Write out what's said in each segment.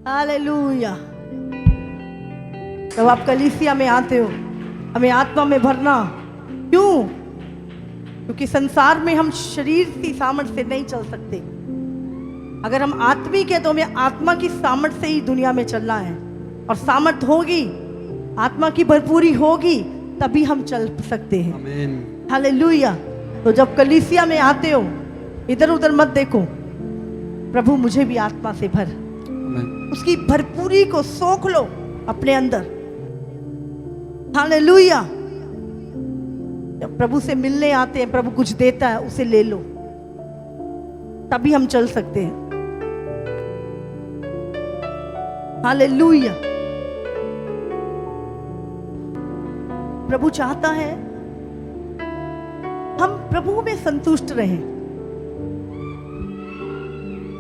Hallelujah. जब आप कलीसिया में आते हो, हमें आत्मा में भरना। क्यों? क्योंकि संसार में हम शरीर की सामर्थ्य से नहीं चल सकते। अगर हम आत्मिक है तो हमें आत्मा की सामर्थ्य से ही दुनिया में चलना है, और सामर्थ्य होगी, आत्मा की भरपूरी होगी, तभी हम चल सकते हैं। आमीन। हालेलुया। तो जब कलीसिया में आते हो, इधर उधर मत देखो, प्रभु मुझे भी आत्मा से भर, आमीन। उसकी भरपूरी को सोख लो अपने अंदर। हालेलुया। जब प्रभु से मिलने आते हैं, प्रभु कुछ देता है, उसे ले लो, तभी हम चल सकते हैं। हालेलुया। प्रभु चाहता है हम प्रभु में संतुष्ट रहें।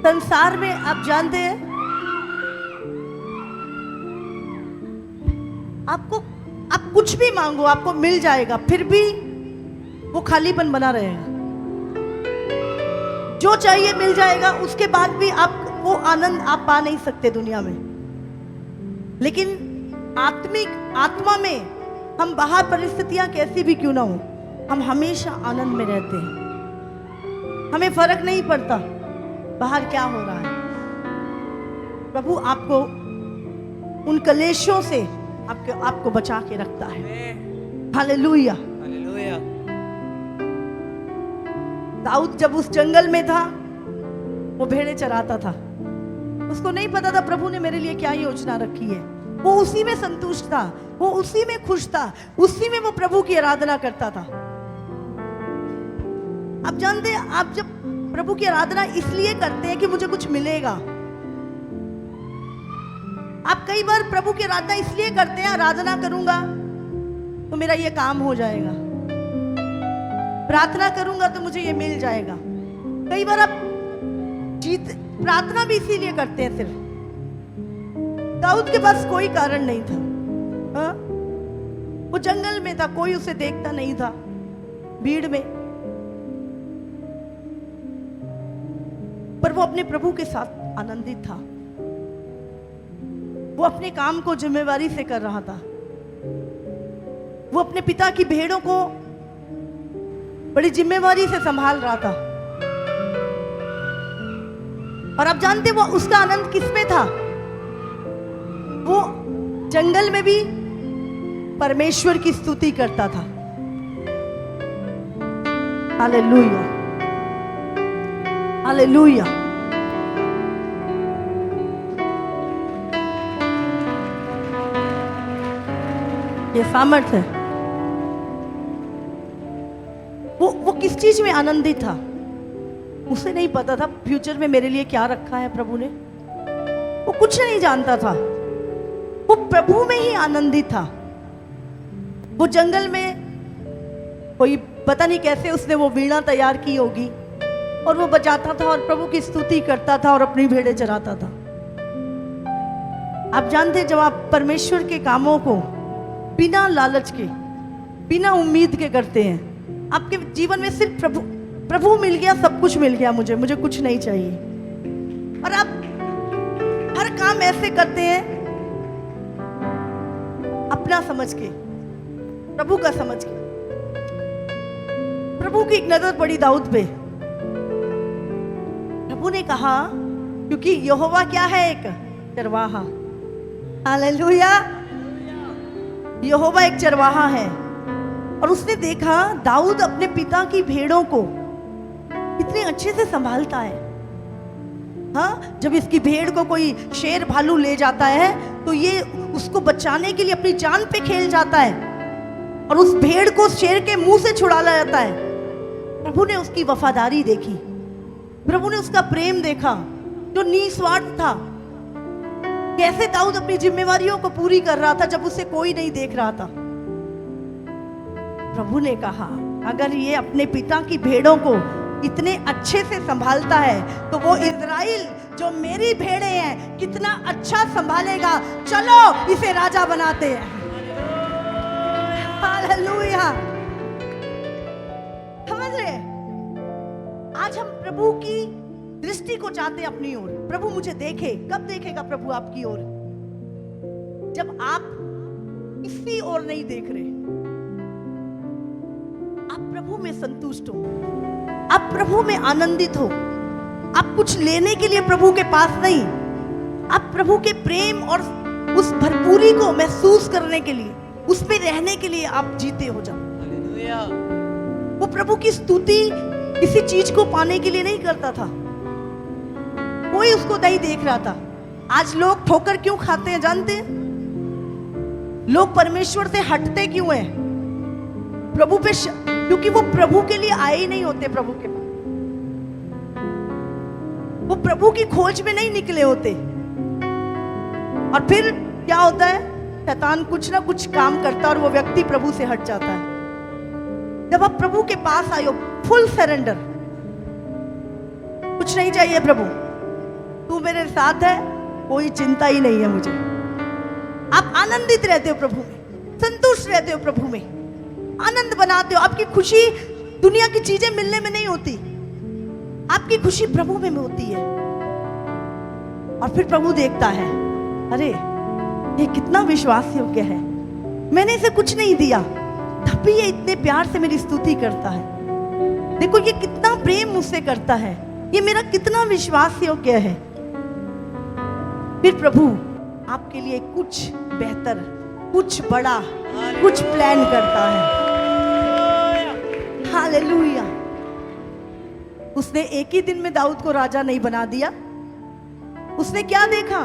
संसार में आप जानते हैं, आप कुछ भी मांगो आपको मिल जाएगा, फिर भी वो खालीपन बना रहेगा। जो चाहिए मिल जाएगा, उसके बाद भी आप वो आनंद आप पा नहीं सकते दुनिया में। लेकिन आत्मा में हम बाहर परिस्थितियां कैसी भी क्यों ना हो, हम हमेशा आनंद में रहते हैं। हमें फर्क नहीं पड़ता बाहर क्या हो रहा है। प्रभु आपको उन कलेशों से आपको बचा के रखता है। हालेलुया। हालेलुया। दाऊद जब उस जंगल में था, वो भेड़े चराता था। उसको नहीं पता था प्रभु ने मेरे लिए क्या योजना रखी है। वो उसी में संतुष्ट था, वो उसी में खुश था, उसी में वो प्रभु की आराधना करता था। आप जानते हैं, आप जब प्रभु की आराधना इसलिए करते हैं कि मुझे कुछ मिलेगा। आप कई बार प्रभु की आराधना इसलिए करते हैं, आराधना करूंगा तो मेरा ये काम हो जाएगा, प्रार्थना करूंगा तो मुझे ये मिल जाएगा। कई बार आप प्रार्थना भी इसीलिए करते हैं सिर्फ। दाऊद के पास कोई कारण नहीं था। हाँ? वो जंगल में था, कोई उसे देखता नहीं था, भीड़ में, पर वो अपने प्रभु के साथ आनंदित था। वो अपने काम को जिम्मेवारी से कर रहा था। वो अपने पिता की भेड़ों को बड़ी जिम्मेवारी से संभाल रहा था। और आप जानते वो उसका आनंद किसमें था? वो जंगल में भी परमेश्वर की स्तुति करता था। हालेलुया। हालेलुया। ये सामर्थ्य है। वो किस चीज में आनंदित था? उसे नहीं पता था फ्यूचर में मेरे लिए क्या रखा है प्रभु ने। वो कुछ नहीं जानता था, वो प्रभु में ही आनंदित था। वो जंगल में कोई पता नहीं कैसे उसने वो वीणा तैयार की होगी, और वो बजाता था और प्रभु की स्तुति करता था और अपनी भेड़ें चराता था। आप जानते हैं, जब आप परमेश्वर के कामों को बिना लालच के, बिना उम्मीद के करते हैं, आपके जीवन में सिर्फ प्रभु मिल गया, सब कुछ मिल गया, मुझे कुछ नहीं चाहिए। और आप हर काम ऐसे करते हैं अपना समझ के, प्रभु का समझ के। प्रभु की एक नजर पड़ी दाऊद पे। प्रभु ने कहा, क्योंकि यहोवा क्या है? एक चरवाहा। हालेलुया। यहोवा एक चरवाहा है। और उसने देखा दाऊद अपने पिता की भेड़ों को कितने अच्छे से संभालता है। हाँ, जब इसकी भेड़ को कोई शेर भालू ले जाता है तो ये उसको बचाने के लिए अपनी जान पे खेल जाता है, और उस भेड़ को शेर के मुंह से छुड़ा लाया जाता है। प्रभु ने उसकी वफादारी देखी, प्रभु ने उसका प्रेम देखा जो निस्वार्थ था। कैसे दाऊद अपनी जिम्मेवारियों को पूरी कर रहा था जब उसे कोई नहीं देख रहा था। प्रभु ने कहा, अगर ये अपने पिता की भेड़ों को इतने अच्छे से संभालता है तो वो इज़राइल जो मेरी भेड़ें हैं कितना अच्छा संभालेगा। चलो इसे राजा बनाते हैं। हालेलुया। समझ रहे? आज हम प्रभु की दृष्टि को चाहते हैं अपनी ओर। प्रभु मुझे देखे। कब देखेगा प्रभु आपकी ओर? जब आप किसी और नहीं देख रहे, आप प्रभु में संतुष्ट हो, आप प्रभु में आनंदित हो, आप कुछ लेने के लिए प्रभु के पास नहीं, आप प्रभु के प्रेम और उस भरपूरी को महसूस करने के लिए, उसमें रहने के लिए आप जीते हो जाओ। हालेलुया। वो प्रभु की स्तुति किसी चीज को पाने के लिए नहीं करता था, कोई उसको नहीं देख रहा था। आज लोग ठोकर क्यों खाते हैं जानते हैं? लोग परमेश्वर से हटते क्यों हैं? प्रभु पे क्योंकि वो प्रभु के लिए आए ही नहीं होते प्रभु के पास, वो प्रभु की खोज में नहीं निकले होते। और फिर क्या होता है? शैतान कुछ ना कुछ काम करता है और वो व्यक्ति प्रभु से हट जाता है। जब आप प्रभु के पास आए हो, फुल सरेंडर, कुछ नहीं चाहिए प्रभु, तू मेरे साथ है, कोई चिंता ही नहीं है मुझे। आप आनंदित रहते हो प्रभु में, संतुष्ट रहते हो प्रभु में, आनंद बनाते हो। आपकी खुशी दुनिया की चीजें मिलने में नहीं होती, आपकी खुशी प्रभु में होती है। और फिर प्रभु देखता है, अरे ये कितना विश्वास योग्य है, मैंने इसे कुछ नहीं दिया, तब भी ये इतने प्यार से मेरी स्तुति करता है। देखो ये कितना प्रेम मुझसे करता है, ये मेरा कितना विश्वास योग्य है। फिर प्रभु आपके लिए कुछ बेहतर, कुछ बड़ा, कुछ प्लान करता है। हालेलुया। उसने एक ही दिन में दाऊद को राजा नहीं बना दिया। उसने क्या देखा?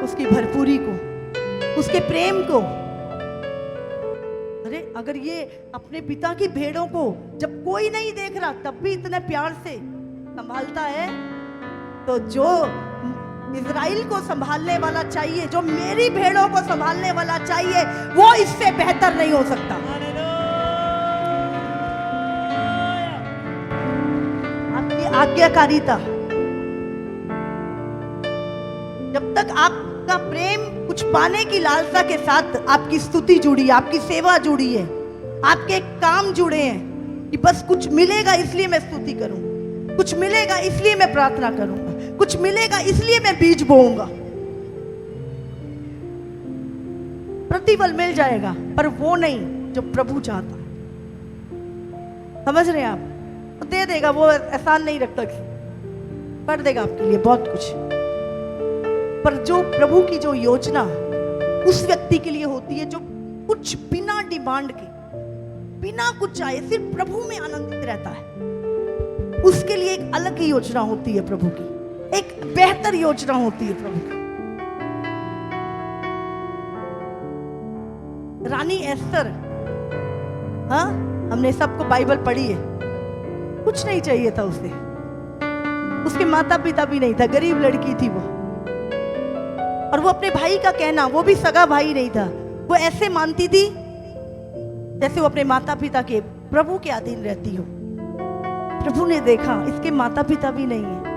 उसकी भरपूरी को, उसके प्रेम को। अरे अगर ये अपने पिता की भेड़ों को जब कोई नहीं देख रहा तब भी इतने प्यार से संभालता है, तो जो इज़राइल को संभालने वाला चाहिए, जो मेरी भेड़ों को संभालने वाला चाहिए, वो इससे बेहतर नहीं हो सकता। आपकी आज्ञाकारिता, जब तक आपका प्रेम कुछ पाने की लालसा के साथ आपकी स्तुति जुड़ी है, आपकी सेवा जुड़ी है, आपके काम जुड़े हैं कि बस कुछ मिलेगा इसलिए मैं स्तुति करूं, कुछ मिलेगा इसलिए मैं प्रार्थना करूंगा, कुछ मिलेगा इसलिए मैं बीज बोऊंगा, प्रतिफल मिल जाएगा। पर वो नहीं जो प्रभु चाहता है। समझ रहे हैं आप? तो दे देगा, वो एहसान नहीं रखता, कर देगा आपके लिए बहुत कुछ। पर जो प्रभु की जो योजना उस व्यक्ति के लिए होती है जो कुछ बिना डिमांड के, बिना कुछ चाहे, सिर्फ प्रभु में आनंदित रहता है, उसके लिए एक अलग ही योजना होती है प्रभु की, एक बेहतर योजना होती है प्रभु की। रानी एस्तर, हाँ, हमने सबको बाइबल पढ़ी है, कुछ नहीं चाहिए था उसे, उसके माता पिता भी नहीं था, गरीब लड़की थी वो, और वो अपने भाई का कहना, वो भी सगा भाई नहीं था, वो ऐसे मानती थी जैसे वो अपने माता पिता के, प्रभु के अधीन रहती हो। प्रभु ने देखा इसके माता पिता भी नहीं है,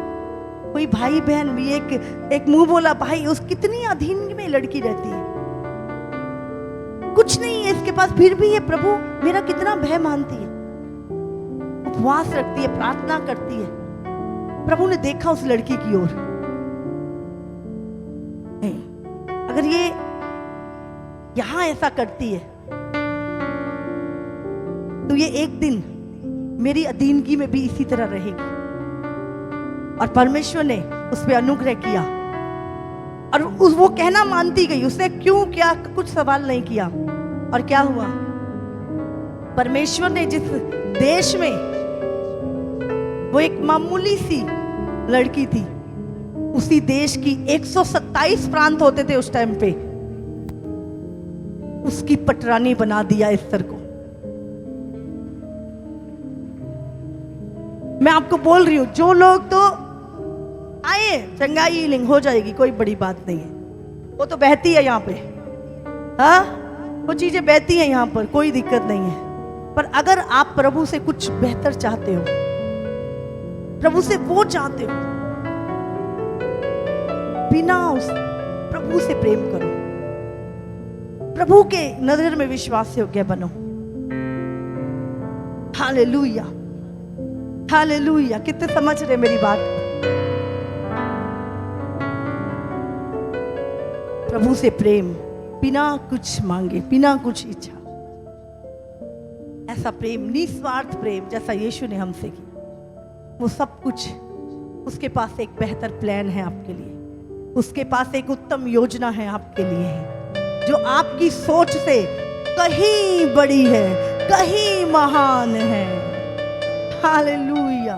कोई भाई बहन भी, एक मुंह बोला भाई, उस कितनी अधीन में लड़की रहती है, कुछ नहीं है इसके पास, फिर भी ये प्रभु मेरा कितना भय मानती है, उपवास रखती है, प्रार्थना करती है। प्रभु ने देखा उस लड़की की ओर, अगर ये यहां ऐसा करती है तो ये एक दिन मेरी अधीनगी में भी इसी तरह रहेगी। और परमेश्वर ने उस पर अनुग्रह किया और वो कहना मानती गई, उसने क्यों क्या कुछ सवाल नहीं किया। और क्या हुआ? परमेश्वर ने जिस देश में वो एक मामूली सी लड़की थी, उसी देश की 127 प्रांत होते थे उस टाइम पे, उसकी पटरानी बना दिया एस्तर को। मैं आपको बोल रही हूं, जो लोग तो आए, चंगाई हीलिंग हो जाएगी, कोई बड़ी बात नहीं है, वो तो बहती है यहाँ पे, हाँ, वो चीजें बहती हैं यहाँ पर, कोई दिक्कत नहीं है। पर अगर आप प्रभु से कुछ बेहतर चाहते हो, प्रभु से वो चाहते हो, बिना उस प्रभु से प्रेम करो, प्रभु के नजर में विश्वास योग्य बनो। हालेलुया। हालेलुया। कितने समझ रहे मेरी बात? प्रभु से प्रेम बिना कुछ मांगे, बिना कुछ इच्छा, ऐसा प्रेम, निस्वार्थ प्रेम जैसा यीशु ने हमसे किया, वो सब कुछ, उसके पास एक बेहतर प्लान है आपके लिए, उसके पास एक उत्तम योजना है आपके लिए, जो आपकी सोच से कहीं बड़ी है, कहीं महान है। हालेलुया।